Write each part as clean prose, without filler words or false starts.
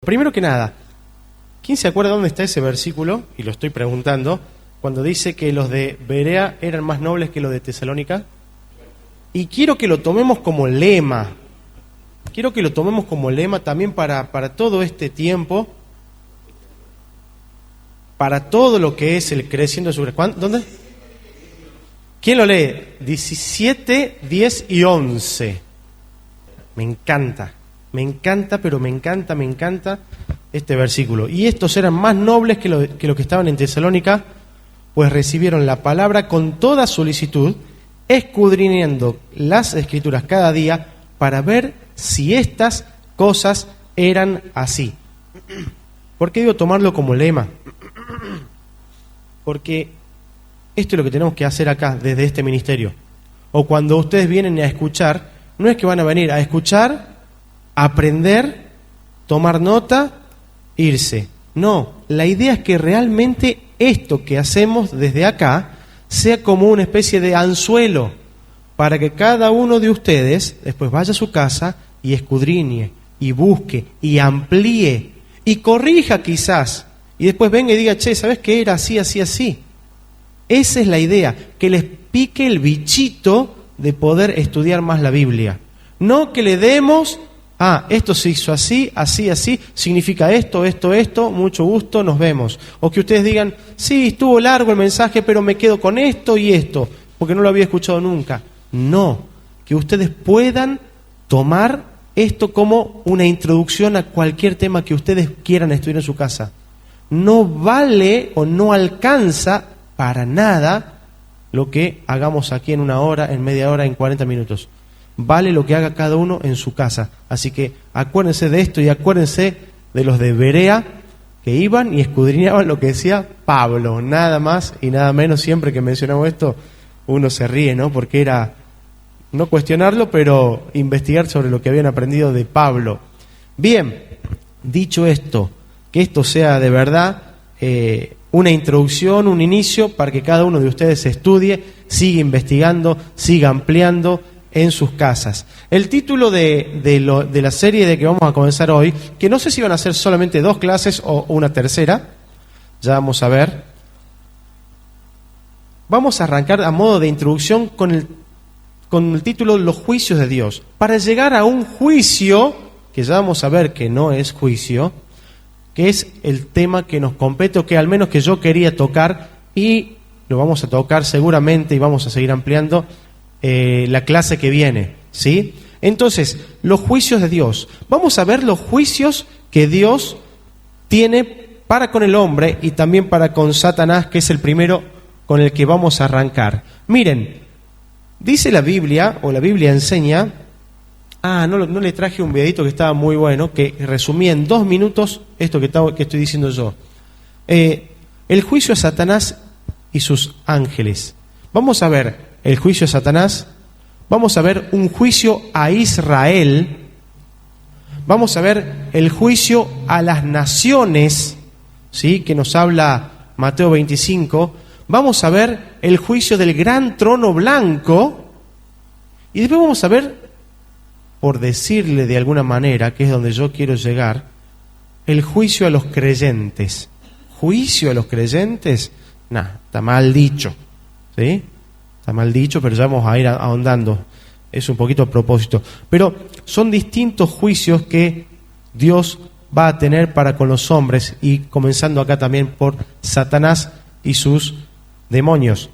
Primero que nada, ¿quién se acuerda dónde está ese versículo? Y lo estoy preguntando, cuando dice que los de Berea eran más nobles que los de Tesalónica. Y quiero que lo tomemos como lema. Quiero que lo tomemos como lema también para todo este tiempo, para todo lo que es el creciendo de su... ¿Dónde? ¿Quién lo lee? 17, 10 y 11. Me encanta, pero me encanta este versículo. Y estos eran más nobles que los que estaban en Tesalónica, pues recibieron la palabra con toda solicitud, escudriñando las Escrituras cada día para ver si estas cosas eran así. ¿Por qué digo tomarlo como lema? Porque esto es lo que tenemos que hacer acá, desde este ministerio. O cuando ustedes vienen a escuchar, no es que van a venir a escuchar, aprender, tomar nota, irse. No, la idea es que realmente esto que hacemos desde acá sea como una especie de anzuelo para que cada uno de ustedes después vaya a su casa y escudriñe, y busque, y amplíe, y corrija quizás, y después venga y diga, che, ¿sabes qué era así, así, así? Esa es la idea, que les pique el bichito de poder estudiar más la Biblia. No que le demos, esto se hizo así, así, así, significa esto, mucho gusto, nos vemos. O que ustedes digan, sí, estuvo largo el mensaje, pero me quedo con esto y esto, porque no lo había escuchado nunca. No, que ustedes puedan tomar esto como una introducción a cualquier tema que ustedes quieran estudiar en su casa. No vale o no alcanza para nada lo que hagamos aquí en una hora, en media hora, en 40 minutos. Vale lo que haga cada uno en su casa. Así que acuérdense de esto y acuérdense de los de Berea que iban y escudriñaban lo que decía Pablo. Nada más y nada menos. Siempre que mencionamos esto, uno se ríe, ¿no? Porque era no cuestionarlo, pero investigar sobre lo que habían aprendido de Pablo. Bien, dicho esto, que esto sea de verdad una introducción, un inicio para que cada uno de ustedes estudie, siga investigando, siga ampliando en sus casas. El título de la serie de que vamos a comenzar hoy, que no sé si van a ser solamente 2 clases o una tercera, ya vamos a ver. Vamos a arrancar a modo de introducción con el título Los juicios de Dios. Para llegar a un juicio, que ya vamos a ver que no es juicio, que es el tema que nos compete, o que al menos que yo quería tocar, y lo vamos a tocar seguramente y vamos a seguir ampliando la clase que viene, ¿sí? Entonces, los juicios de Dios. Vamos a ver los juicios que Dios tiene para con el hombre y también para con Satanás, que es el primero con el que vamos a arrancar. Miren, dice la Biblia, o la Biblia enseña, no le traje un videito que estaba muy bueno, que resumía en 2 minutos esto que estoy diciendo yo. El juicio a Satanás y sus ángeles. Vamos a ver el juicio a Satanás, vamos a ver un juicio a Israel, vamos a ver el juicio a las naciones, ¿sí?, que nos habla Mateo 25, vamos a ver el juicio del gran trono blanco, y después vamos a ver, por decirle de alguna manera, que es donde yo quiero llegar, el juicio a los creyentes. ¿Juicio a los creyentes? Está mal dicho, ¿sí? Está mal dicho, pero ya vamos a ir ahondando. Es un poquito a propósito. Pero son distintos juicios que Dios va a tener para con los hombres, y comenzando acá también por Satanás y sus demonios.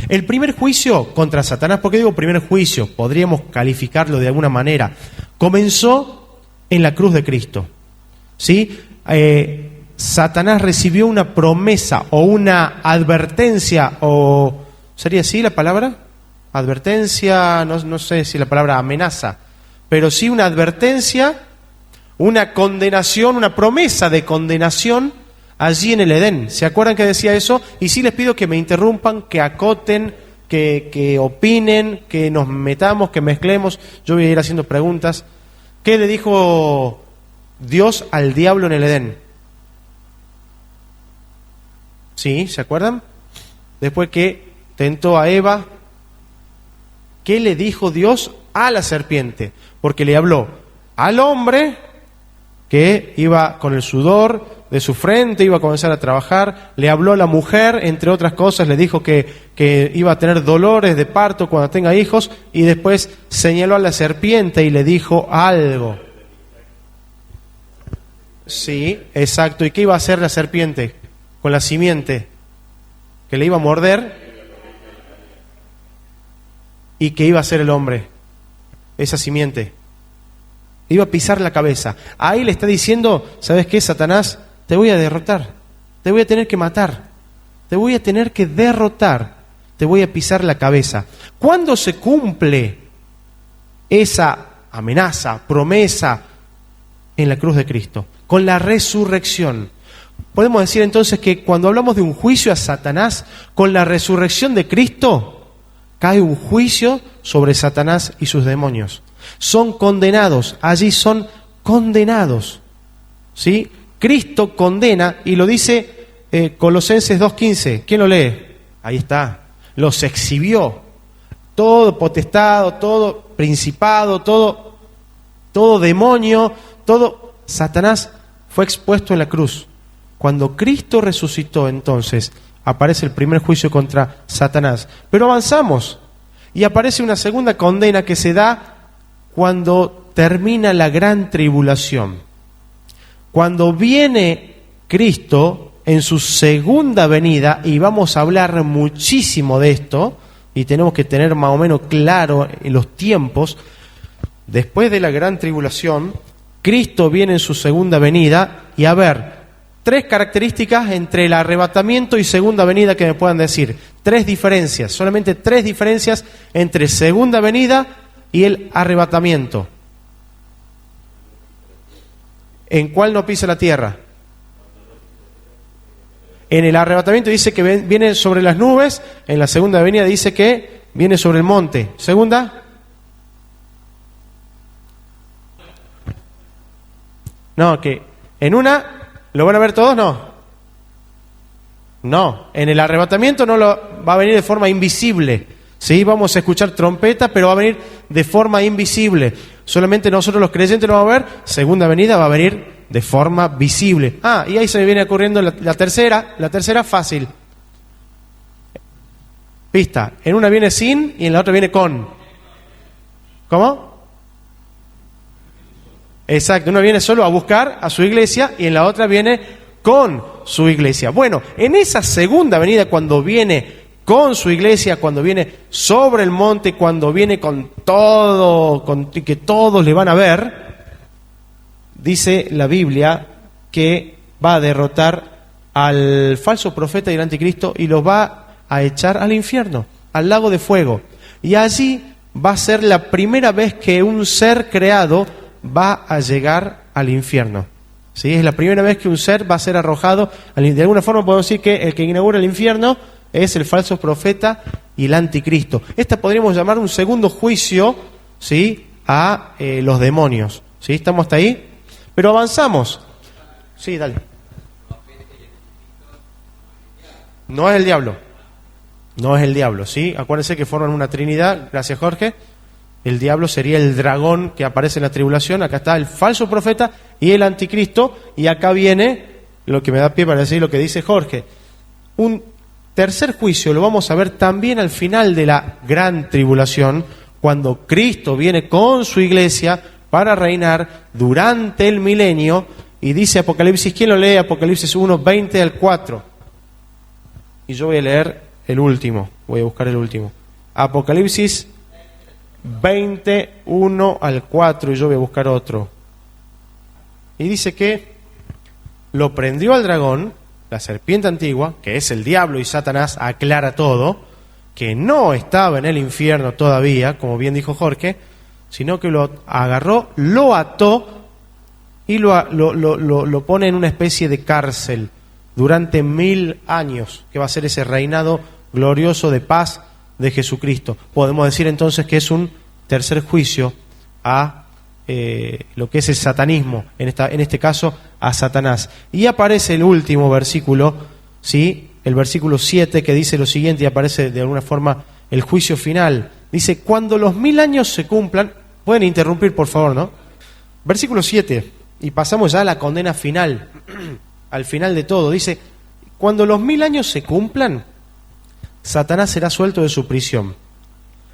El primer juicio contra Satanás, ¿por qué digo primer juicio? Podríamos calificarlo de alguna manera. Comenzó en la cruz de Cristo, ¿sí? Satanás recibió una promesa o una advertencia, o ¿sería así la palabra? Advertencia, no sé si la palabra amenaza, pero sí una advertencia, una condenación, una promesa de condenación allí en el Edén. ¿Se acuerdan que decía eso? Y sí les pido que me interrumpan, que acoten, que opinen, que nos metamos, que mezclemos. Yo voy a ir haciendo preguntas. ¿Qué le dijo Dios al diablo en el Edén? ¿Sí? ¿Se acuerdan? Después que tentó a Eva, ¿qué le dijo Dios a la serpiente? Porque le habló al hombre que iba con el sudor de su frente, iba a comenzar a trabajar. Le habló a la mujer, entre otras cosas, le dijo que iba a tener dolores de parto cuando tenga hijos, y después señaló a la serpiente y le dijo algo. Sí, exacto. ¿Y qué iba a hacer la serpiente con la simiente? Que le iba a morder. ¿Y qué iba a hacer el hombre? Esa simiente. Iba a pisar la cabeza. Ahí le está diciendo, ¿sabes qué, Satanás? Te voy a derrotar. Te voy a tener que matar. Te voy a tener que derrotar. Te voy a pisar la cabeza. ¿Cuándo se cumple esa amenaza, promesa en la cruz de Cristo? Con la resurrección. Podemos decir entonces que cuando hablamos de un juicio a Satanás, con la resurrección de Cristo, cae un juicio sobre Satanás y sus demonios. Son condenados, allí son condenados. ¿Sí? Cristo condena, y lo dice Colosenses 2:15. ¿Quién lo lee? Ahí está. Los exhibió. Todo potestado, todo principado, todo demonio, todo Satanás fue expuesto en la cruz. Cuando Cristo resucitó, entonces aparece el primer juicio contra Satanás. Pero avanzamos y aparece una segunda condena que se da cuando termina la gran tribulación. Cuando viene Cristo en su segunda venida, y vamos a hablar muchísimo de esto, y tenemos que tener más o menos claro en los tiempos, después de la gran tribulación, Cristo viene en su segunda venida, y a ver, 3 características entre el arrebatamiento y segunda venida que me puedan decir. 3 diferencias, solamente 3 diferencias entre segunda venida y el arrebatamiento. ¿En cuál no pisa la tierra? En el arrebatamiento dice que viene sobre las nubes, en la segunda venida dice que viene sobre el monte. ¿Segunda? No, que en una lo van a ver todos, no, en el arrebatamiento no va a venir de forma invisible. Sí, vamos a escuchar trompeta, pero va a venir de forma invisible. Solamente nosotros los creyentes lo vamos a ver. Segunda venida va a venir de forma visible. Y ahí se me viene ocurriendo la tercera fácil. Pista, en una viene sin y en la otra viene con. ¿Cómo? Exacto, uno viene solo a buscar a su iglesia y en la otra viene con su iglesia. Bueno, en esa segunda venida, cuando viene con su iglesia, cuando viene sobre el monte, cuando viene con todo, que todos le van a ver, dice la Biblia que va a derrotar al falso profeta y al anticristo y los va a echar al infierno, al lago de fuego. Y allí va a ser la primera vez que un ser creado va a llegar al infierno. ¿Sí? Es la primera vez que un ser va a ser arrojado. De alguna forma podemos decir que el que inaugura el infierno es el falso profeta y el anticristo. Esta podríamos llamar un segundo juicio, ¿sí?, a los demonios. ¿Sí? ¿Estamos hasta ahí? Pero avanzamos. Sí, dale. No es el diablo. No es el diablo, ¿sí? Acuérdense que forman una trinidad. Gracias, Jorge. El diablo sería el dragón que aparece en la tribulación. Acá está el falso profeta y el anticristo. Y acá viene lo que me da pie para decir lo que dice Jorge. Un tercer juicio lo vamos a ver también al final de la gran tribulación, cuando Cristo viene con su iglesia para reinar durante el milenio. Y dice Apocalipsis, ¿quién lo lee? Apocalipsis 1, 20 al 4. Y yo voy a leer el último, voy a buscar el último. Apocalipsis 21 al 4, y yo voy a buscar otro. Y dice que lo prendió al dragón, la serpiente antigua, que es el diablo y Satanás, aclara todo, que no estaba en el infierno todavía, como bien dijo Jorge, sino que lo agarró, lo ató y lo pone en una especie de cárcel durante 1000 años, que va a ser ese reinado glorioso de paz de Jesucristo. Podemos decir entonces que es un tercer juicio a lo que es el satanismo, en este caso a Satanás. Y aparece el último versículo, ¿sí?, el versículo 7, que dice lo siguiente, y aparece de alguna forma el juicio final. Dice, cuando los 1000 años se cumplan, pueden interrumpir por favor, ¿no? Versículo 7, Y pasamos ya a la condena final, al final de todo. Dice, cuando los 1000 años se cumplan, Satanás será suelto de su prisión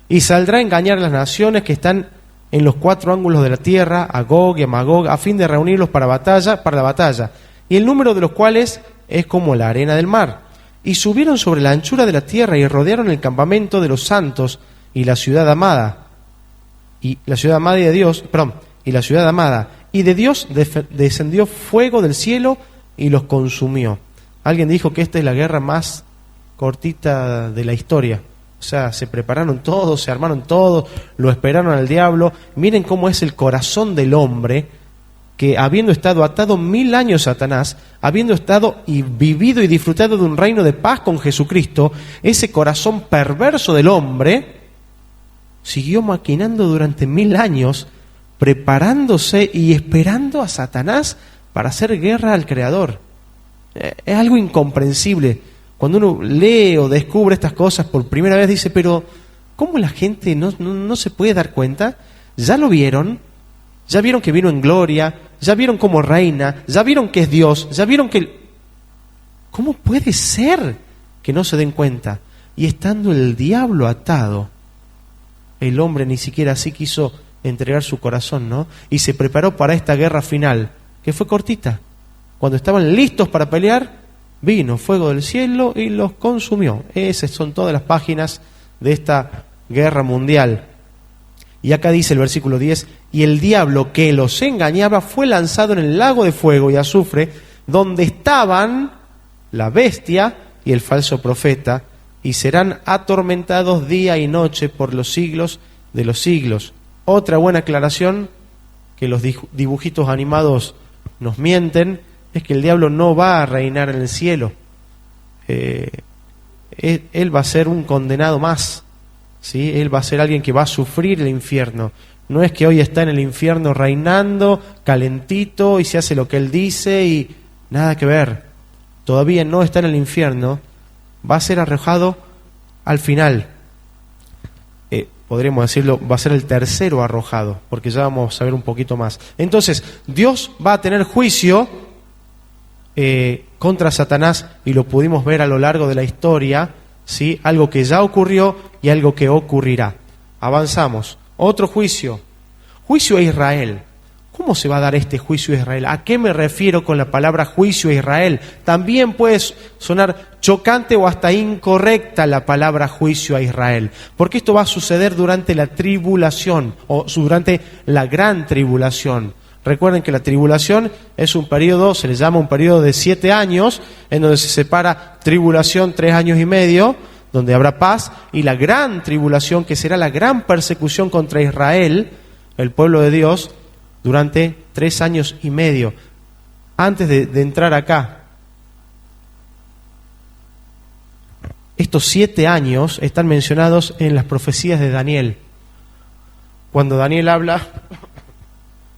y saldrá a engañar a las naciones que están en los 4 ángulos de la tierra, a Gog y a Magog, a fin de reunirlos para la batalla, y el número de los cuales es como la arena del mar. Y subieron sobre la anchura de la tierra y rodearon el campamento de los santos y la ciudad amada. Y la ciudad amada y de Dios, y la ciudad amada. Y de Dios descendió fuego del cielo y los consumió. Alguien dijo que esta es la guerra más cortita de la historia. O sea, se prepararon todos, se armaron todos, lo esperaron al diablo. Miren cómo es el corazón del hombre, que habiendo estado atado 1000 años a Satanás, habiendo estado y vivido y disfrutado de un reino de paz con Jesucristo, ese corazón perverso del hombre siguió maquinando durante 1000 años, preparándose y esperando a Satanás para hacer guerra al Creador. Es algo incomprensible. Cuando uno lee o descubre estas cosas por primera vez, dice, pero ¿cómo la gente no se puede dar cuenta? Ya lo vieron, ya vieron que vino en gloria, ya vieron cómo reina, ya vieron que es Dios, ya vieron que... ¿Cómo puede ser que no se den cuenta? Y estando el diablo atado, el hombre ni siquiera así quiso entregar su corazón, ¿no? Y se preparó para esta guerra final, que fue cortita. Cuando estaban listos para pelear, vino fuego del cielo y los consumió. Esas son todas las páginas de esta guerra mundial. Y acá dice el versículo 10, y el diablo que los engañaba fue lanzado en el lago de fuego y azufre, donde estaban la bestia y el falso profeta, y serán atormentados día y noche por los siglos de los siglos. Otra buena aclaración, que los dibujitos animados nos mienten, es que el diablo no va a reinar en el cielo. Él va a ser un condenado más, ¿sí? Él va a ser alguien que va a sufrir el infierno. No es que hoy está en el infierno reinando, calentito, y se hace lo que él dice y nada que ver. Todavía no está en el infierno, va a ser arrojado al final. Podríamos decirlo, va a ser el tercero arrojado, porque ya vamos a ver un poquito más. Entonces, Dios va a tener juicio contra Satanás, y lo pudimos ver a lo largo de la historia, ¿sí? Algo que ya ocurrió y algo que ocurrirá. Avanzamos. Otro juicio. Juicio a Israel. ¿Cómo se va a dar este juicio a Israel? ¿A qué me refiero con la palabra juicio a Israel? También puede sonar chocante o hasta incorrecta la palabra juicio a Israel, porque esto va a suceder durante la tribulación o durante la gran tribulación. Recuerden que la tribulación es un periodo, se le llama un periodo de 7 años, en donde se separa tribulación 3 años y medio, donde habrá paz, y la gran tribulación, que será la gran persecución contra Israel, el pueblo de Dios, durante 3 años y medio. Antes de entrar acá, estos 7 años están mencionados en las profecías de Daniel. Cuando Daniel habla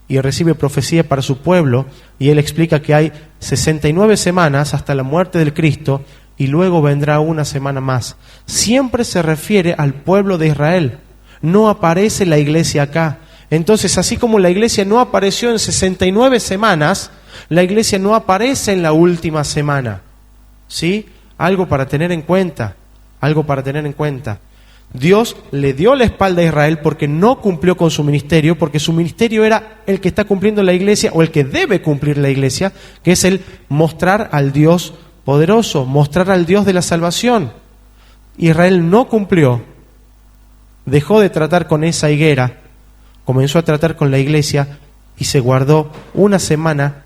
y recibe profecía para su pueblo, y él explica que hay 69 semanas hasta la muerte del Cristo, y luego vendrá una semana más. Siempre se refiere al pueblo de Israel. No aparece la iglesia acá. Entonces, así como la iglesia no apareció en 69 semanas, la iglesia no aparece en la última semana. ¿Sí? Algo para tener en cuenta. Algo para tener en cuenta. Dios le dio la espalda a Israel porque no cumplió con su ministerio, porque su ministerio era el que está cumpliendo la iglesia, o el que debe cumplir la iglesia, que es el mostrar al Dios poderoso, mostrar al Dios de la salvación. Israel no cumplió, dejó de tratar con esa higuera, comenzó a tratar con la iglesia y se guardó una semana,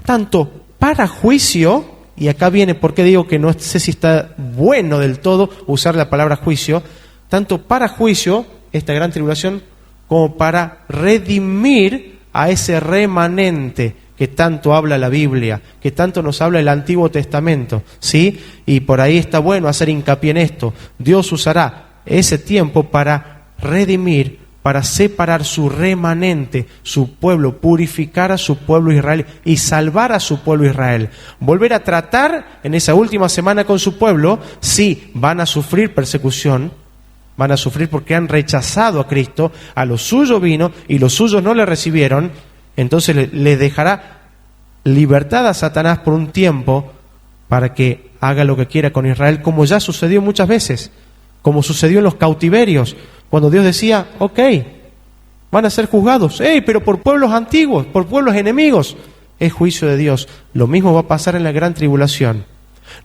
tanto para juicio, y acá viene porque digo que no sé si está bueno del todo usar la palabra juicio, tanto para juicio, esta gran tribulación, como para redimir a ese remanente que tanto habla la Biblia, que tanto nos habla el Antiguo Testamento, ¿sí? Y por ahí está bueno hacer hincapié en esto. Dios usará ese tiempo para redimir, para separar su remanente, su pueblo, purificar a su pueblo Israel y salvar a su pueblo Israel. Volver a tratar en esa última semana con su pueblo, sí, van a sufrir persecución, van a sufrir porque han rechazado a Cristo, a los suyos vino y los suyos no le recibieron, Entonces le dejará libertad a Satanás por un tiempo para que haga lo que quiera con Israel, como ya sucedió muchas veces, como sucedió en los cautiverios, cuando Dios decía, ok, van a ser juzgados, pero por pueblos antiguos, por pueblos enemigos, es juicio de Dios. Lo mismo va a pasar en la gran tribulación.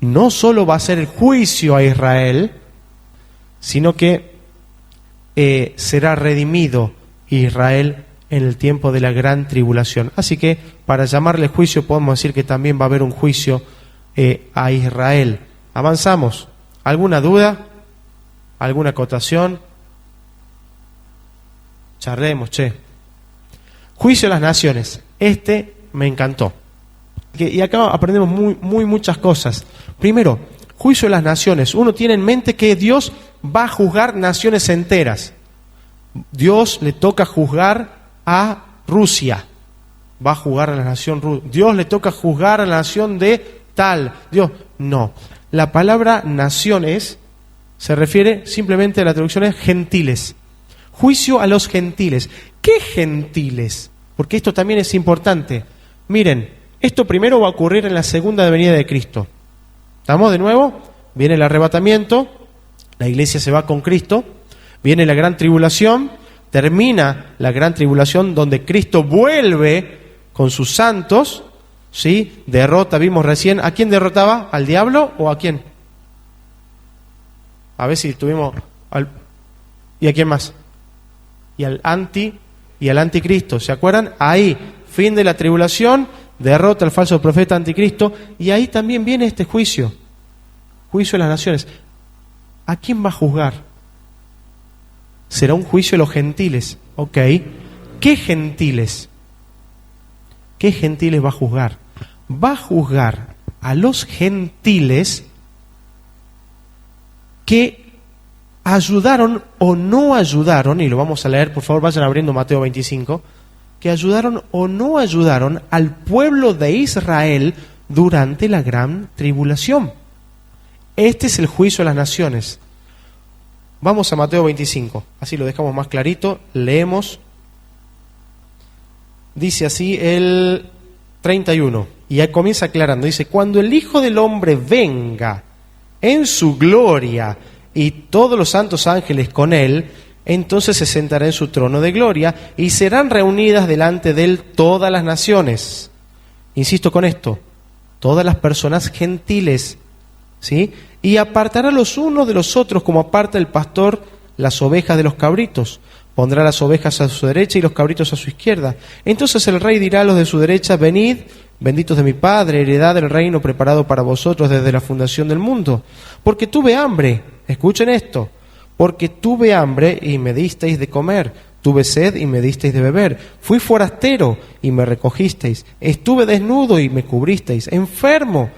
No solo va a ser el juicio a Israel, sino que será redimido Israel en el tiempo de la gran tribulación. Así que para llamarle juicio podemos decir que también va a haber un juicio a Israel. Avanzamos. ¿Alguna duda? ¿Alguna acotación? Charlemos, Juicio a las naciones. Me encantó. Y acá aprendemos muchas cosas. Primero, juicio a las naciones. Uno tiene en mente que Dios va a juzgar naciones enteras. Dios le toca juzgar a Rusia. Va a juzgar a la nación rusa. Dios le toca juzgar a la nación de tal. Dios, no. La palabra naciones se refiere simplemente a la traducción es gentiles. Juicio a los gentiles. ¿Qué gentiles? Porque esto también es importante. Miren, esto primero va a ocurrir en la segunda venida de Cristo. ¿Estamos de nuevo? Viene el arrebatamiento, la iglesia se va con Cristo, viene la gran tribulación, termina la gran tribulación donde Cristo vuelve con sus santos, ¿sí? Derrota, vimos recién, ¿a quién derrotaba? ¿Al diablo o a quién? A ver si tuvimos... ¿Y a quién más? Y al anticristo, ¿se acuerdan? Ahí, fin de la tribulación, derrota al falso profeta anticristo, y ahí también viene este juicio de las naciones. ¿A quién va a juzgar? Será un juicio de los gentiles, ¿ok? ¿Qué gentiles? ¿Qué gentiles va a juzgar? Va a juzgar a los gentiles que ayudaron o no ayudaron, y lo vamos a leer, por favor vayan abriendo Mateo 25, que ayudaron o no ayudaron al pueblo de Israel durante la gran tribulación. Este es el juicio de las naciones. Vamos a Mateo 25, así lo dejamos más clarito, leemos. Dice así el 31, y ahí comienza aclarando, dice, cuando el Hijo del Hombre venga en su gloria y todos los santos ángeles con él, entonces se sentará en su trono de gloria y serán reunidas delante de él todas las naciones. Insisto con esto, todas las personas gentiles, ¿sí? Y apartará los unos de los otros como aparta el pastor las ovejas de los cabritos. Pondrá las ovejas a su derecha y los cabritos a su izquierda. Entonces el rey dirá a los de su derecha, venid, benditos de mi Padre, heredad del reino preparado para vosotros desde la fundación del mundo. Porque tuve hambre, escuchen esto, porque tuve hambre y me disteis de comer, tuve sed y me disteis de beber, fui forastero y me recogisteis, estuve desnudo y me cubristeis, enfermo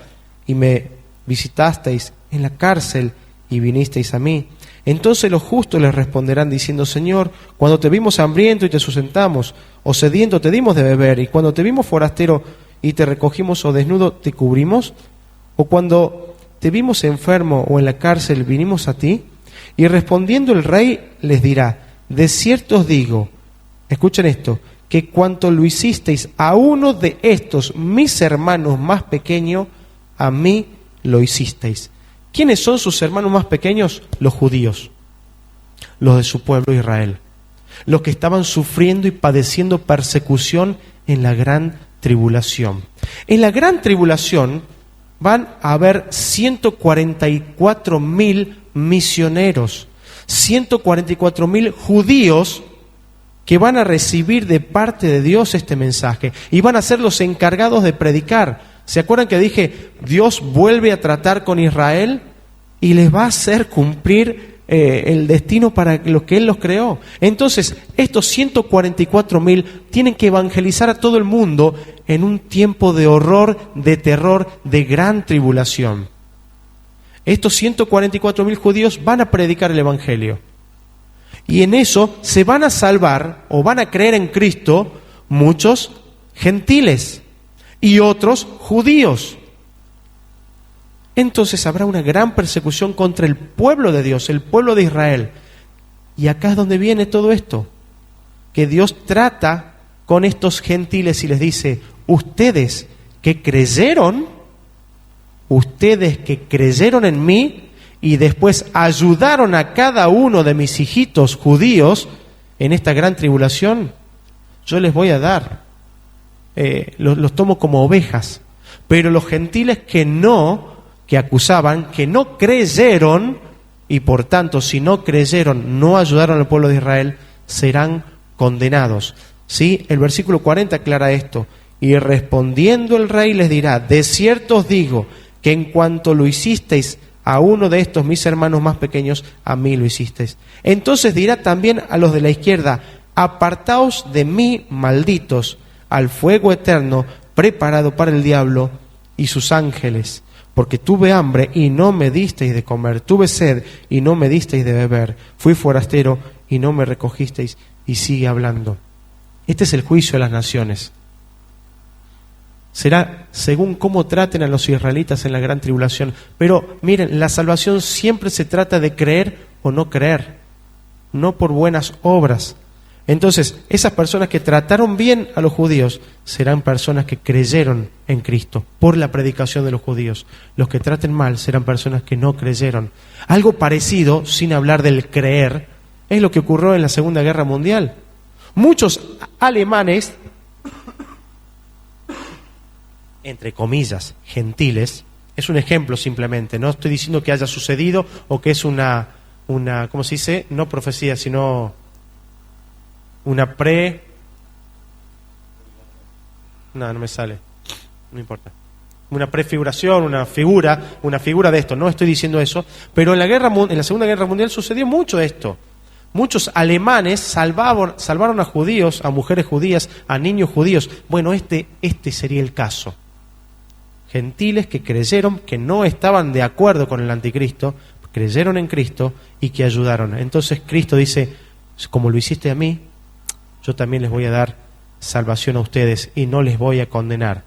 y me visitasteis, en la cárcel y vinisteis a mí. Entonces los justos les responderán diciendo, Señor, cuando te vimos hambriento y te sustentamos, o sediento te dimos de beber, y cuando te vimos forastero y te recogimos, o desnudo te cubrimos, o cuando te vimos enfermo o en la cárcel vinimos a ti. Y respondiendo el rey les dirá, de cierto os digo, escuchen esto, que cuanto lo hicisteis a uno de estos mis hermanos más pequeños, a mí lo hicisteis. ¿Quiénes son sus hermanos más pequeños? Los judíos, los de su pueblo Israel, los que estaban sufriendo y padeciendo persecución en la gran tribulación. En la gran tribulación van a haber 144.000 misioneros, 144.000 judíos que van a recibir de parte de Dios este mensaje y van a ser los encargados de predicar. ¿Se acuerdan que dije, Dios vuelve a tratar con Israel y les va a hacer cumplir el destino para lo que Él los creó? Entonces, estos 144.000 tienen que evangelizar a todo el mundo en un tiempo de horror, de terror, de gran tribulación. Estos 144.000 judíos van a predicar el Evangelio. Y en eso se van a salvar o van a creer en Cristo muchos gentiles y otros judíos. Entonces habrá una gran persecución contra el pueblo de Dios, el pueblo de Israel. Y acá es donde viene todo esto, que Dios trata con estos gentiles y les dice, ustedes que creyeron en mí y después ayudaron a cada uno de mis hijitos judíos en esta gran tribulación, yo les voy a dar, los tomo como ovejas. Pero los gentiles que acusaban, que no creyeron, y por tanto si no creyeron, no ayudaron al pueblo de Israel, serán condenados. ¿Sí? El versículo 40 aclara esto. Y respondiendo el rey les dirá, de cierto os digo, que en cuanto lo hicisteis a uno de estos mis hermanos más pequeños, a mí lo hicisteis. Entonces dirá también a los de la izquierda, apartaos de mí, malditos, al fuego eterno, preparado para el diablo y sus ángeles. Porque tuve hambre y no me disteis de comer, tuve sed y no me disteis de beber, fui forastero y no me recogisteis. Y sigue hablando. Este es el juicio de las naciones. Será según cómo traten a los israelitas en la gran tribulación. Pero miren, la salvación siempre se trata de creer o no creer, no por buenas obras. Entonces, esas personas que trataron bien a los judíos serán personas que creyeron en Cristo por la predicación de los judíos. Los que traten mal serán personas que no creyeron. Algo parecido, sin hablar del creer, es lo que ocurrió en la Segunda Guerra Mundial. Muchos alemanes, entre comillas, gentiles, es un ejemplo simplemente, no estoy diciendo que haya sucedido o que es una ¿cómo se dice? No profecía, sino una no me sale, no importa. Una prefiguración, una figura de esto. No estoy diciendo eso, pero en la Segunda Guerra Mundial sucedió mucho de esto. Muchos alemanes salvaron a judíos, a mujeres judías, a niños judíos. Bueno, este sería el caso. Gentiles que creyeron, que no estaban de acuerdo con el anticristo, creyeron en Cristo y que ayudaron. Entonces Cristo dice, como lo hiciste a mí, yo también les voy a dar salvación a ustedes y no les voy a condenar.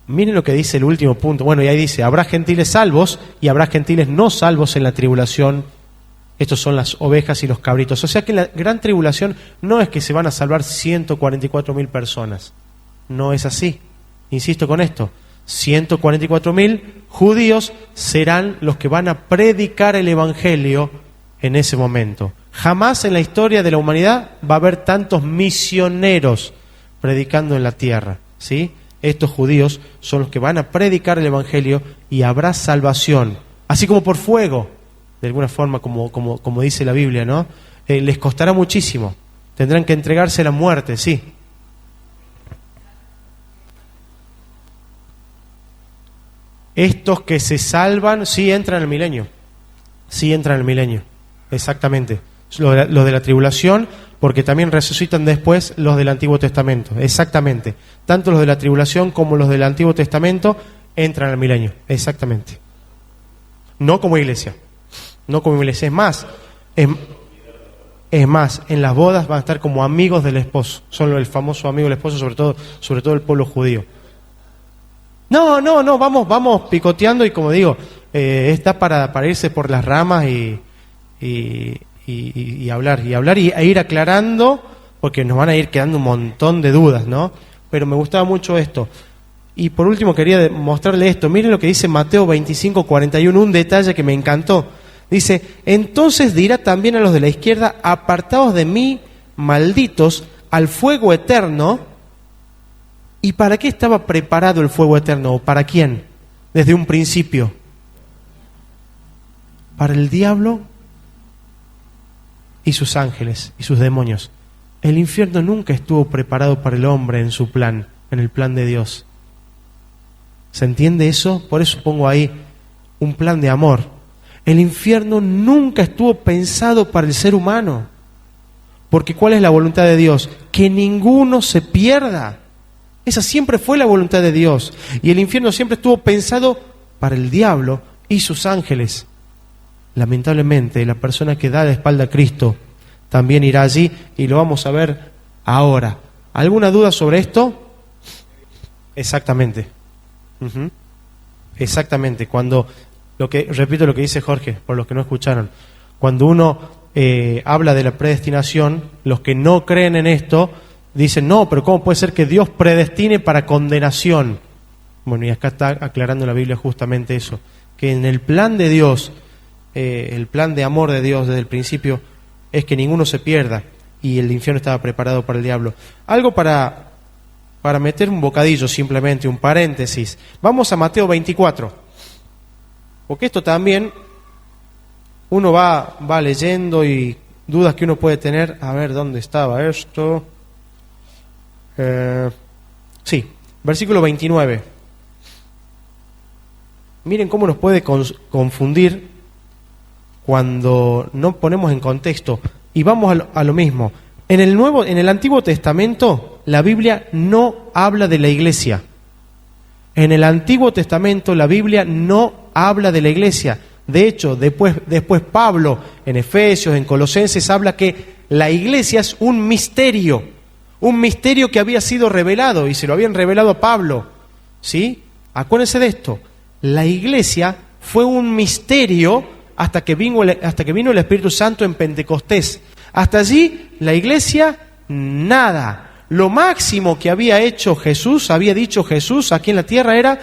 Miren lo que dice el último punto. Bueno, y ahí dice, habrá gentiles salvos y habrá gentiles no salvos en la tribulación. Estos son las ovejas y los cabritos. O sea que en la gran tribulación no es que se van a salvar 144.000 personas. No es así. Insisto con esto. 144.000 judíos serán los que van a predicar el evangelio en ese momento. Jamás en la historia de la humanidad va a haber tantos misioneros predicando en la tierra, ¿sí? Estos judíos son los que van a predicar el evangelio y habrá salvación, así como por fuego, de alguna forma, como dice la Biblia, ¿no? Les costará muchísimo, tendrán que entregarse a la muerte, sí. Estos que se salvan, sí entran al milenio, exactamente. Los de la tribulación, porque también resucitan después los del Antiguo Testamento, exactamente. Tanto los de la tribulación como los del Antiguo Testamento entran al milenio, exactamente. No como iglesia, es más, en las bodas van a estar como amigos del esposo, son el famoso amigo del esposo, sobre todo el pueblo judío. No, vamos picoteando y como digo, está para irse por las ramas y hablar e ir aclarando, porque nos van a ir quedando un montón de dudas, ¿no? Pero me gustaba mucho esto. Y por último quería mostrarle esto. Miren lo que dice Mateo 25:41, un detalle que me encantó. Dice, entonces dirá también a los de la izquierda, apartaos de mí, malditos, al fuego eterno. ¿Y para qué estaba preparado el fuego eterno? ¿O para quién? Desde un principio. Para el diablo y sus ángeles y sus demonios. El infierno nunca estuvo preparado para el hombre en su plan, en el plan de Dios. ¿Se entiende eso? Por eso pongo ahí un plan de amor. El infierno nunca estuvo pensado para el ser humano. Porque ¿cuál es la voluntad de Dios? Que ninguno se pierda. Esa siempre fue la voluntad de Dios. Y el infierno siempre estuvo pensado para el diablo y sus ángeles. Lamentablemente, la persona que da la espalda a Cristo también irá allí y lo vamos a ver ahora. ¿Alguna duda sobre esto? Exactamente. Exactamente. Repito lo que dice Jorge, por los que no escucharon. Cuando uno habla de la predestinación, los que no creen en esto dicen, no, pero ¿cómo puede ser que Dios predestine para condenación? Bueno, y acá está aclarando la Biblia justamente eso, que en el plan de Dios, el plan de amor de Dios desde el principio, es que ninguno se pierda, y el infierno estaba preparado para el diablo. Algo para meter un bocadillo, simplemente un paréntesis. Vamos a Mateo 24, porque esto también uno va leyendo y dudas que uno puede tener. A ver, ¿dónde estaba esto? Sí, versículo 29. Miren cómo nos puede confundir cuando no ponemos en contexto. Y vamos a lo mismo. En el Antiguo Testamento, la Biblia no habla de la iglesia. En el Antiguo Testamento, la Biblia no habla de la iglesia. De hecho, después Pablo, en Efesios, en Colosenses, habla que la iglesia es un misterio que había sido revelado, y se lo habían revelado a Pablo. ¿Sí? Acuérdense de esto. La iglesia fue un misterio hasta que vino el Espíritu Santo en Pentecostés. Hasta allí, la iglesia, nada. Lo máximo que había dicho Jesús aquí en la tierra era,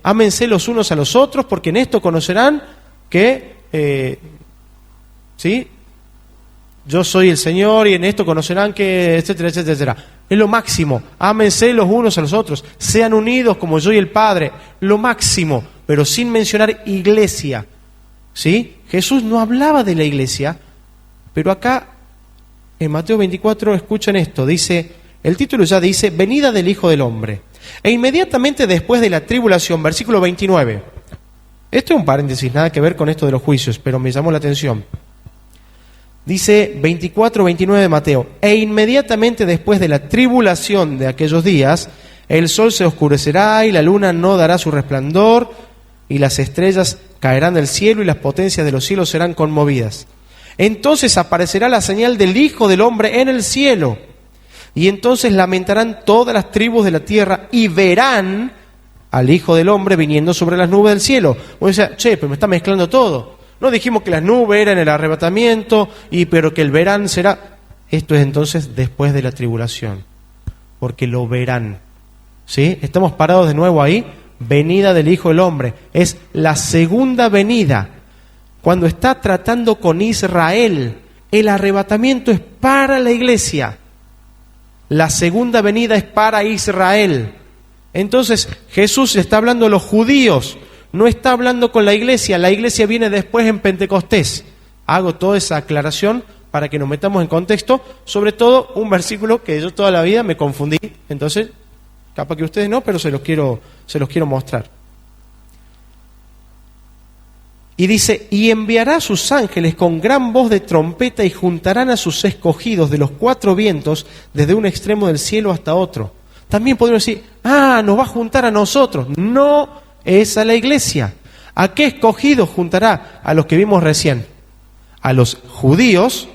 ámense los unos a los otros, porque en esto conocerán que, ¿sí? Yo soy el Señor, y en esto conocerán que, etcétera, etcétera, etcétera. Es lo máximo. Ámense los unos a los otros. Sean unidos como yo y el Padre. Lo máximo, pero sin mencionar iglesia. ¿Sí? Jesús no hablaba de la iglesia, pero acá en Mateo 24, escuchen esto, dice, el título ya dice, venida del Hijo del Hombre. E inmediatamente después de la tribulación, versículo 29. Esto es un paréntesis, nada que ver con esto de los juicios, pero me llamó la atención. Dice 24, 29 de Mateo, e inmediatamente después de la tribulación de aquellos días, el sol se oscurecerá y la luna no dará su resplandor, y las estrellas caerán del cielo y las potencias de los cielos serán conmovidas. Entonces aparecerá la señal del Hijo del Hombre en el cielo, y entonces lamentarán todas las tribus de la tierra y verán al Hijo del Hombre viniendo sobre las nubes del cielo. O sea, pero me está mezclando todo. No dijimos que las nubes eran el arrebatamiento, pero que el verán será. Esto es entonces después de la tribulación, porque lo verán. ¿Sí? Estamos parados de nuevo ahí. Venida del Hijo del Hombre. Es la segunda venida. Cuando está tratando con Israel, el arrebatamiento es para la iglesia. La segunda venida es para Israel. Entonces Jesús está hablando a los judíos, no está hablando con la iglesia viene después en Pentecostés. Hago toda esa aclaración para que nos metamos en contexto, sobre todo un versículo que yo toda la vida me confundí, entonces capaz que ustedes no, pero se los quiero mostrar. Y dice, y enviará a sus ángeles con gran voz de trompeta y juntarán a sus escogidos de los cuatro vientos desde un extremo del cielo hasta otro. También podríamos decir, nos va a juntar a nosotros. No es a la iglesia. ¿A qué escogidos juntará? A los que vimos recién. A los judíos,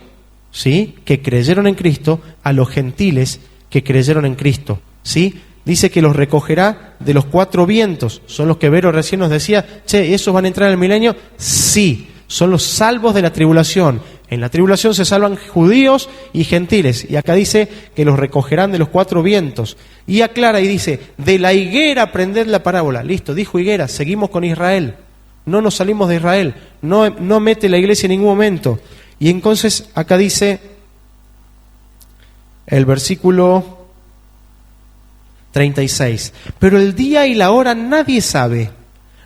¿sí?, que creyeron en Cristo, a los gentiles que creyeron en Cristo, ¿sí? Dice que los recogerá de los cuatro vientos. Son los que Vero recién nos decía, ¿esos van a entrar en el milenio? Sí, son los salvos de la tribulación. En la tribulación se salvan judíos y gentiles. Y acá dice que los recogerán de los cuatro vientos. Y aclara y dice, de la higuera aprended la parábola. Listo, dijo higuera, seguimos con Israel. No nos salimos de Israel. No mete la iglesia en ningún momento. Y entonces acá dice el versículo 36. Pero el día y la hora nadie sabe,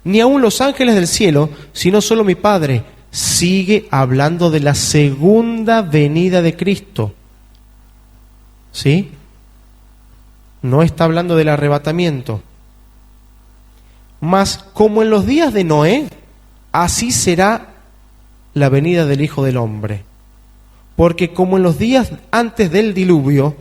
ni aun los ángeles del cielo, sino solo mi Padre. Sigue hablando de la segunda venida de Cristo. ¿Sí? No está hablando del arrebatamiento. Mas como en los días de Noé, así será la venida del Hijo del Hombre. Porque como en los días antes del diluvio,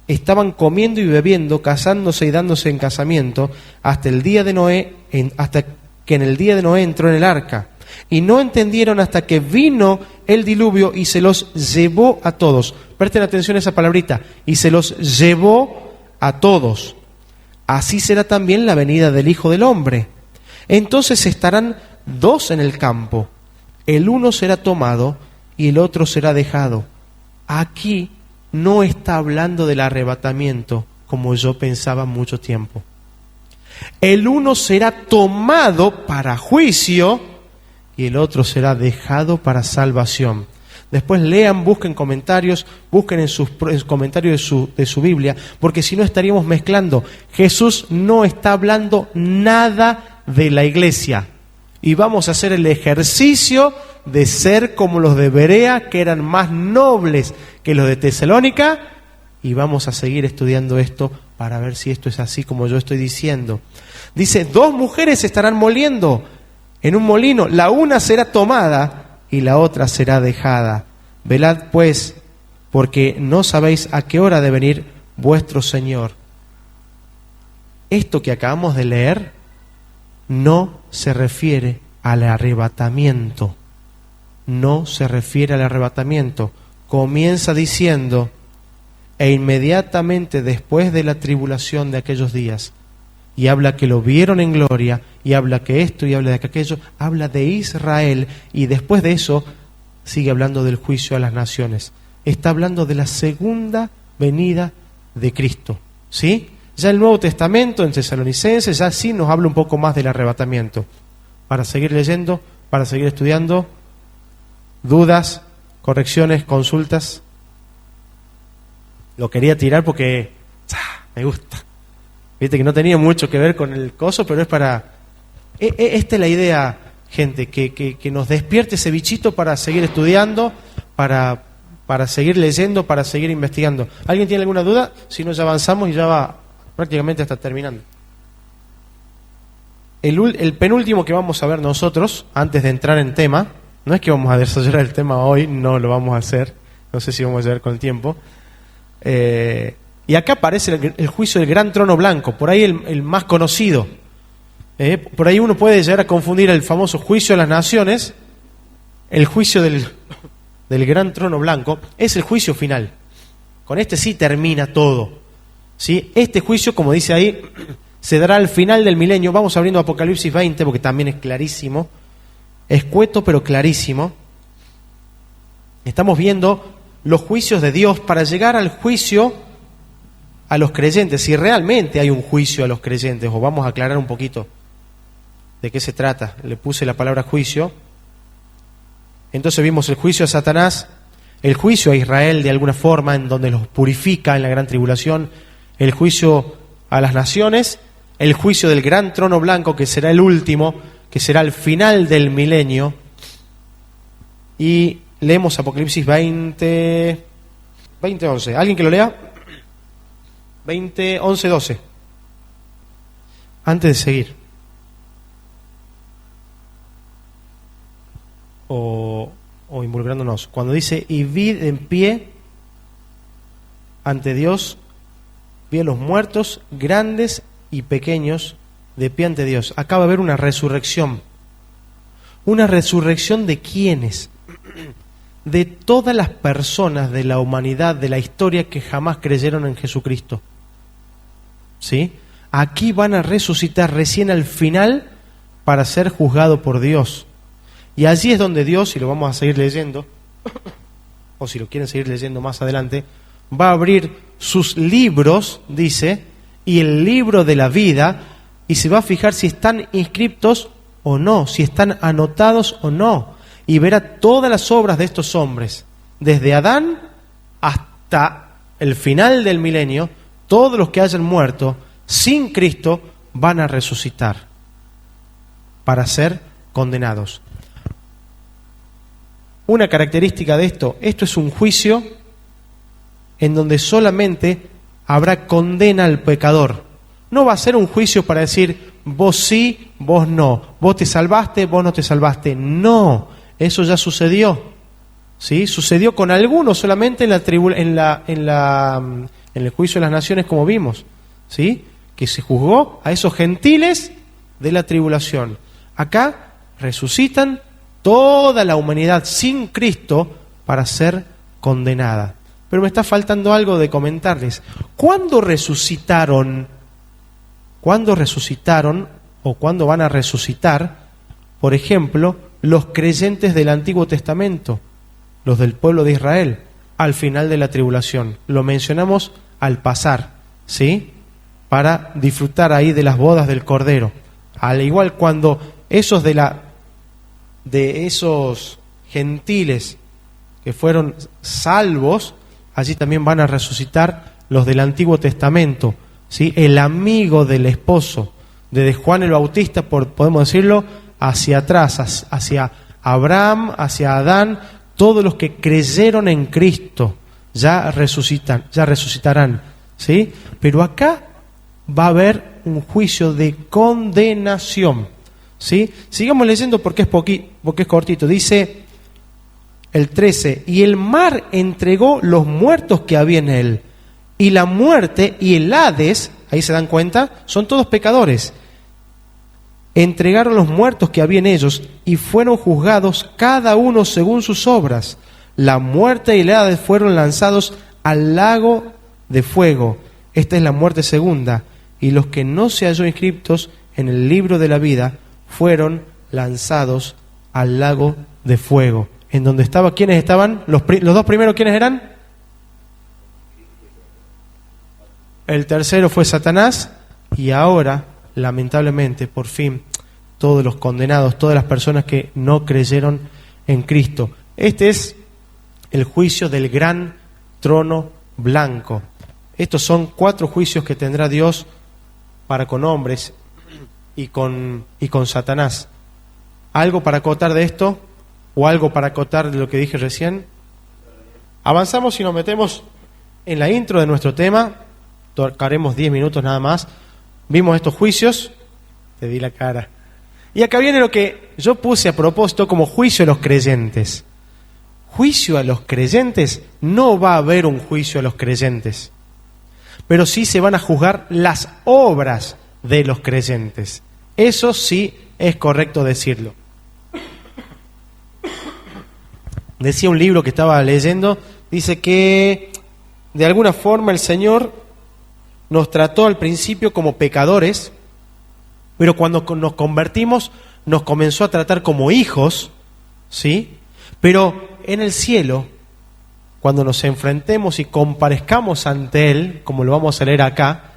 estaban comiendo y bebiendo, casándose y dándose en casamiento, hasta el día de Noé, hasta que en el día de Noé entró en el arca. Y no entendieron hasta que vino el diluvio y se los llevó a todos. Presten atención a esa palabrita. Y se los llevó a todos. Así será también la venida del Hijo del Hombre. Entonces estarán dos en el campo. El uno será tomado y el otro será dejado. Aquí no está hablando del arrebatamiento, como yo pensaba mucho tiempo. El uno será tomado para juicio y el otro será dejado para salvación. Después lean, busquen comentarios, busquen en sus comentarios de su Biblia, porque si no estaríamos mezclando. Jesús no está hablando nada de la iglesia. Y vamos a hacer el ejercicio de ser como los de Berea, que eran más nobles que los de Tesalónica, y vamos a seguir estudiando esto para ver si esto es así como yo estoy diciendo. Dice, 2 mujeres estarán moliendo en un molino, la una será tomada y la otra será dejada. Velad pues, porque no sabéis a qué hora de venir vuestro Señor. Esto que acabamos de leer no se refiere al arrebatamiento. No se refiere al arrebatamiento. Comienza diciendo, e inmediatamente después de la tribulación de aquellos días, y habla que lo vieron en gloria, y habla que esto, y habla de que aquello, habla de Israel, y después de eso sigue hablando del juicio a las naciones. Está hablando de la segunda venida de Cristo, ¿sí? Ya el Nuevo Testamento en Tesalonicenses ya sí nos habla un poco más del arrebatamiento. Para seguir leyendo, para seguir estudiando, dudas, correcciones, consultas. Lo quería tirar porque me gusta. Viste que no tenía mucho que ver con el coso, pero es para... Esta es la idea, gente, que nos despierte ese bichito para seguir estudiando, para seguir leyendo, para seguir investigando. ¿Alguien tiene alguna duda? Si no, ya avanzamos y ya va prácticamente hasta terminando. El penúltimo que vamos a ver nosotros, antes de entrar en tema, no es que vamos a desarrollar el tema hoy, no lo vamos a hacer, no sé si vamos a llegar con el tiempo. Y acá aparece el juicio del gran trono blanco, por ahí el más conocido. Por ahí uno puede llegar a confundir el famoso juicio de las naciones. El juicio del gran trono blanco es el juicio final. Con este sí termina todo, ¿sí? Este juicio, como dice ahí, se dará al final del milenio. Vamos abriendo Apocalipsis 20 porque también es clarísimo, escueto pero clarísimo. Estamos viendo los juicios de Dios para llegar al juicio a los creyentes. Si realmente hay un juicio a los creyentes, o vamos a aclarar un poquito de qué se trata. Le puse la palabra juicio. Entonces vimos el juicio a Satanás, el juicio a Israel de alguna forma, en donde los purifica en la gran tribulación, el juicio a las naciones, el juicio del gran trono blanco, que será el último, que será el final del milenio. Y leemos Apocalipsis 20:11. ¿Alguien que lo lea? 11:12. Antes de seguir. O involucrándonos. Cuando dice, y vi en pie ante Dios, vi a los muertos, grandes y pequeños, de pie ante Dios. Acá va a haber una resurrección. ¿Una resurrección de quiénes? De todas las personas de la humanidad, de la historia, que jamás creyeron en Jesucristo. ¿Sí? Aquí van a resucitar recién al final para ser juzgado por Dios. Y allí es donde Dios, y lo vamos a seguir leyendo, o si lo quieren seguir leyendo más adelante, va a abrir sus libros, dice, y el libro de la vida, y se va a fijar si están inscriptos o no, si están anotados o no, y verá todas las obras de estos hombres, desde Adán hasta el final del milenio. Todos los que hayan muerto sin Cristo van a resucitar para ser condenados. Una característica de esto es un juicio en donde solamente habrá condena al pecador. No va a ser un juicio para decir, vos sí, vos no, vos te salvaste, vos no te salvaste. No, eso ya sucedió. ¿Sí? Sucedió con algunos solamente en el juicio de las naciones, como vimos, ¿sí? Que se juzgó a esos gentiles de la tribulación. Acá resucitan toda la humanidad sin Cristo para ser condenada. Pero me está faltando algo de comentarles. ¿Cuándo resucitaron? ¿Cuándo resucitaron o cuándo van a resucitar, por ejemplo, los creyentes del Antiguo Testamento? los del pueblo de Israel, al final de la tribulación. Lo mencionamos al pasar, ¿sí? Para disfrutar ahí de las bodas del Cordero. Al igual cuando esos de esos gentiles que fueron salvos, allí también van a resucitar los del Antiguo Testamento, ¿sí? El amigo del esposo, desde Juan el Bautista, podemos decirlo, hacia atrás, hacia Abraham, hacia Adán, todos los que creyeron en Cristo ya resucitarán, ¿sí? Pero acá va a haber un juicio de condenación, ¿sí? Sigamos leyendo porque es cortito. Dice el 13: y el mar entregó los muertos que había en él, y la muerte y el Hades, ahí se dan cuenta, son todos pecadores. Entregaron los muertos que había en ellos y fueron juzgados cada uno según sus obras. La muerte y el Hades fueron lanzados al lago de fuego. Esta es la muerte segunda. Y los que no se halló inscritos en el libro de la vida fueron lanzados al lago de fuego. En donde estaba, ¿quiénes estaban? Los dos primeros, ¿quiénes eran? El tercero fue Satanás, y ahora, lamentablemente, por fin, todos los condenados, todas las personas que no creyeron en Cristo. Este es el juicio del gran trono blanco. Estos son 4 juicios que tendrá Dios para con hombres y con Satanás. ¿Algo para acotar de esto? ¿O algo para acotar de lo que dije recién? Avanzamos y nos metemos en la intro de nuestro tema. Tocaremos 10 minutos nada más. Vimos estos juicios. Te di la cara. Y acá viene lo que yo puse a propósito como juicio a los creyentes. Juicio a los creyentes, no va a haber un juicio a los creyentes, pero sí se van a juzgar las obras de los creyentes. Eso sí es correcto decirlo. Decía un libro que estaba leyendo, dice que de alguna forma el Señor nos trató al principio como pecadores, pero cuando nos convertimos nos comenzó a tratar como hijos, ¿sí? Pero en el cielo, cuando nos enfrentemos y comparezcamos ante Él, como lo vamos a leer acá,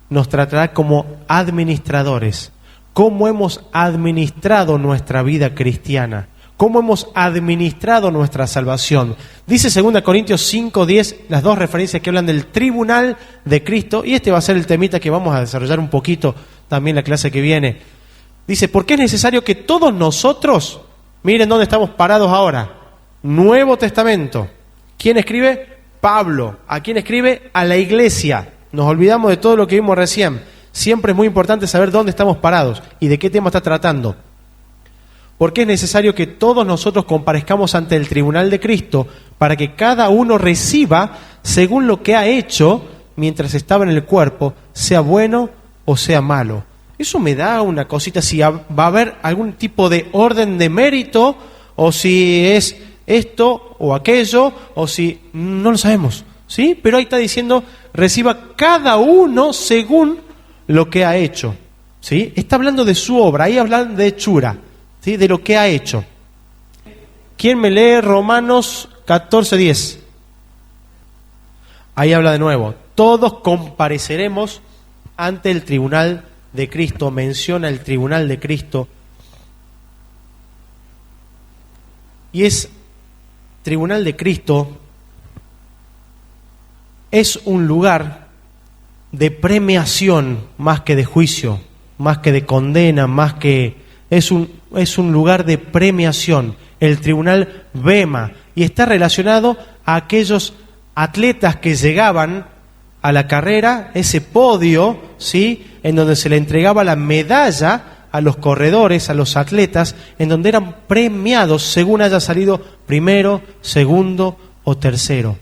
nos tratará como administradores. ¿Cómo hemos administrado nuestra vida cristiana? ¿Cómo hemos administrado nuestra salvación? Dice 2 Corintios 5:10, las dos referencias que hablan del tribunal de Cristo, y este va a ser el temita que vamos a desarrollar un poquito también la clase que viene. Dice, porque es necesario que todos nosotros, miren dónde estamos parados ahora, Nuevo Testamento. ¿Quién escribe? Pablo. ¿A quién escribe? A la iglesia. Nos olvidamos de todo lo que vimos recién. Siempre es muy importante saber dónde estamos parados y de qué tema está tratando. Porque es necesario que todos nosotros comparezcamos ante el tribunal de Cristo para que cada uno reciba según lo que ha hecho mientras estaba en el cuerpo, sea bueno o sea malo. Eso me da una cosita, si va a haber algún tipo de orden de mérito, o si es esto o aquello, o si no lo sabemos, ¿sí? Pero ahí está diciendo, reciba cada uno según lo que ha hecho, ¿sí? Está hablando de su obra, ahí hablan de hechura, ¿sí? De lo que ha hecho. ¿Quién me lee Romanos 14:10? Ahí habla de nuevo, todos compareceremos ante el tribunal de Cristo, menciona el tribunal de Cristo. Y es tribunal de Cristo, es un lugar de premiación más que de juicio, más que de condena, más que es un lugar de premiación, el tribunal Bema, y está relacionado a aquellos atletas que llegaban a la carrera, ese podio, ¿sí?, en donde se le entregaba la medalla a los corredores, a los atletas, en donde eran premiados según haya salido primero, segundo o tercero.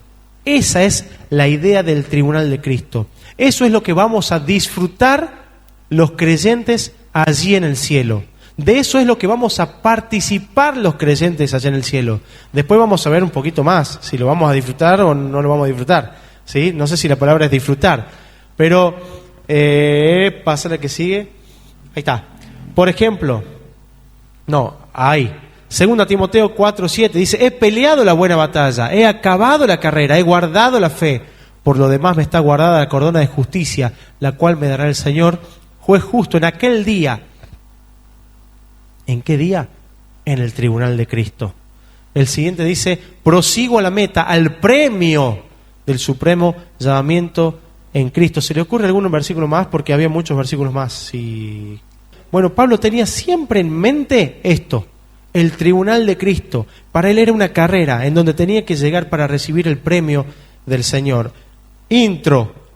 Esa es la idea del tribunal de Cristo. Eso es lo que vamos a disfrutar los creyentes allí en el cielo. De eso es lo que vamos a participar los creyentes allá en el cielo. Después vamos a ver un poquito más, si lo vamos a disfrutar o no lo vamos a disfrutar, ¿sí? No sé si la palabra es disfrutar, pero pasa la que sigue. Ahí está. Por ejemplo, ahí. 2 Timoteo 4:7 dice: he peleado la buena batalla, he acabado la carrera, he guardado la fe. Por lo demás me está guardada la corona de justicia, la cual me dará el Señor, juez justo, en aquel día. ¿En qué día? En el tribunal de Cristo. El siguiente dice: prosigo a la meta, al premio del supremo llamamiento en Cristo. ¿Se le ocurre algún versículo más? Porque había muchos versículos más. Bueno, Pablo tenía siempre en mente esto, el tribunal de Cristo. Para él era una carrera en donde tenía que llegar para recibir el premio del Señor.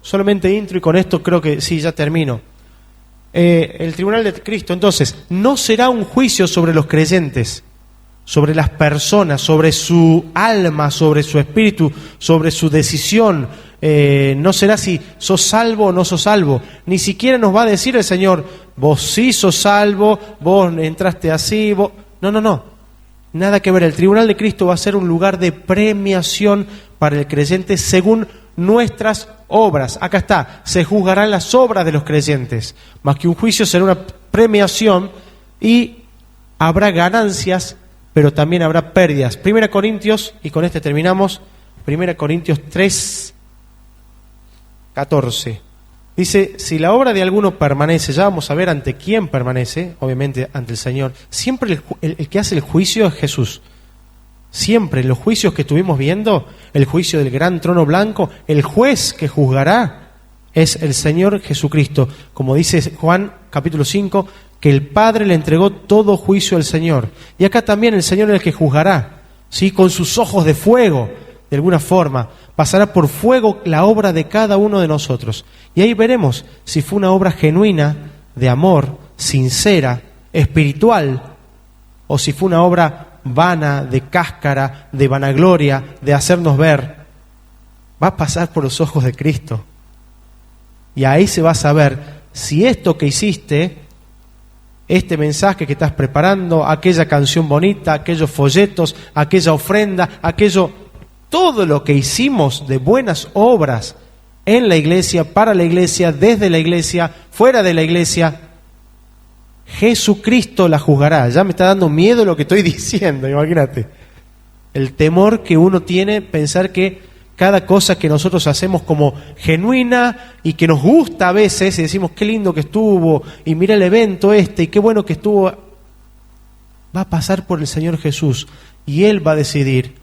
Solamente intro, y con esto creo que sí, ya termino. El tribunal de Cristo, entonces, no será un juicio sobre los creyentes, sobre las personas, sobre su alma, sobre su espíritu, sobre su decisión. No será si sos salvo o no sos salvo. Ni siquiera nos va a decir el Señor: vos sí sos salvo, vos entraste así, vos... No. Nada que ver. El tribunal de Cristo va a ser un lugar de premiación para el creyente según nuestras obras. Acá está: se juzgarán las obras de los creyentes. Más que un juicio, será una premiación y habrá ganancias, pero también habrá pérdidas. 1 Corintios, y con este terminamos, 1 Corintios 3:14. Dice: si la obra de alguno permanece, ya vamos a ver ante quién permanece, obviamente ante el Señor. Siempre el que hace el juicio es Jesús. Siempre, los juicios que estuvimos viendo, el juicio del gran trono blanco, el juez que juzgará es el Señor Jesucristo. Como dice Juan capítulo 5, que el Padre le entregó todo juicio al Señor. Y acá también el Señor es el que juzgará, ¿sí? Con sus ojos de fuego, de alguna forma. Pasará por fuego la obra de cada uno de nosotros. Y ahí veremos si fue una obra genuina, de amor, sincera, espiritual, o si fue una obra vana, de cáscara, de vanagloria, de hacernos ver. Va a pasar por los ojos de Cristo. Y ahí se va a saber si esto que hiciste, este mensaje que estás preparando, aquella canción bonita, aquellos folletos, aquella ofrenda, todo lo que hicimos de buenas obras en la iglesia, para la iglesia, desde la iglesia, fuera de la iglesia, Jesucristo la juzgará. Ya me está dando miedo lo que estoy diciendo, imagínate. El temor que uno tiene, pensar que cada cosa que nosotros hacemos como genuina y que nos gusta a veces, y decimos qué lindo que estuvo, y mira el evento y qué bueno que estuvo, va a pasar por el Señor Jesús, y Él va a decidir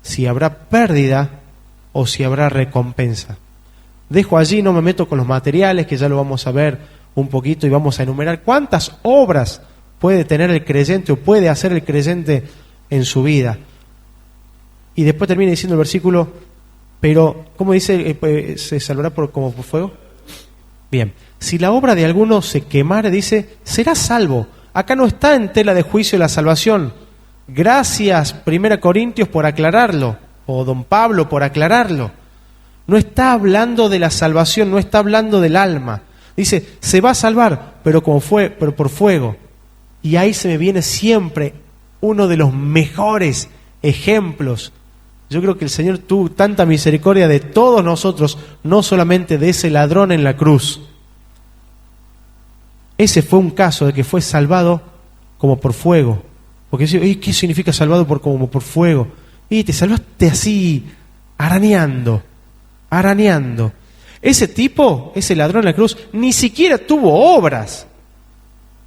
si habrá pérdida o si habrá recompensa. Dejo allí, no me meto con los materiales, que ya lo vamos a ver un poquito y vamos a enumerar cuántas obras puede tener el creyente o puede hacer el creyente en su vida. Y después termina diciendo el versículo: pero, ¿cómo dice? ¿Se salvará como por fuego? Bien, si la obra de alguno se quemare, dice, será salvo. Acá no está en tela de juicio la salvación. Gracias, 1 Corintios, por aclararlo, o don Pablo por aclararlo. No está hablando de la salvación, no está hablando del alma. Dice, se va a salvar, pero por fuego. Y ahí se me viene siempre uno de los mejores ejemplos. Yo creo que el Señor tuvo tanta misericordia de todos nosotros, no solamente de ese ladrón en la cruz. Ese fue un caso de que fue salvado como por fuego. Porque dice, ¿qué significa salvado como por fuego? Y te salvaste así, arañando. Ese tipo, ese ladrón en la cruz, ni siquiera tuvo obras.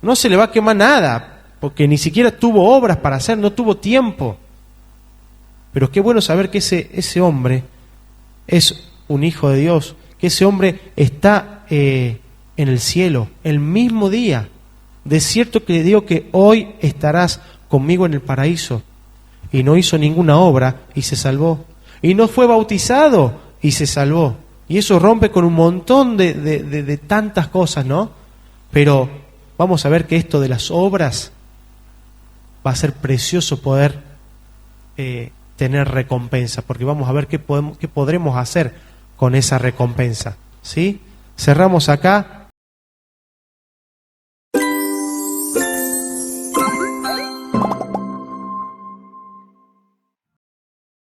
No se le va a quemar nada, porque ni siquiera tuvo obras para hacer, no tuvo tiempo. Pero qué bueno saber que ese hombre es un hijo de Dios, que ese hombre está en el cielo, el mismo día. De cierto que le digo que hoy estarás conmigo en el paraíso. Y no hizo ninguna obra y se salvó. Y no fue bautizado y se salvó. Y eso rompe con un montón de tantas cosas, ¿no? Pero vamos a ver que esto de las obras va a ser precioso poder tener recompensa, porque vamos a ver qué podremos hacer con esa recompensa, ¿sí? Cerramos acá.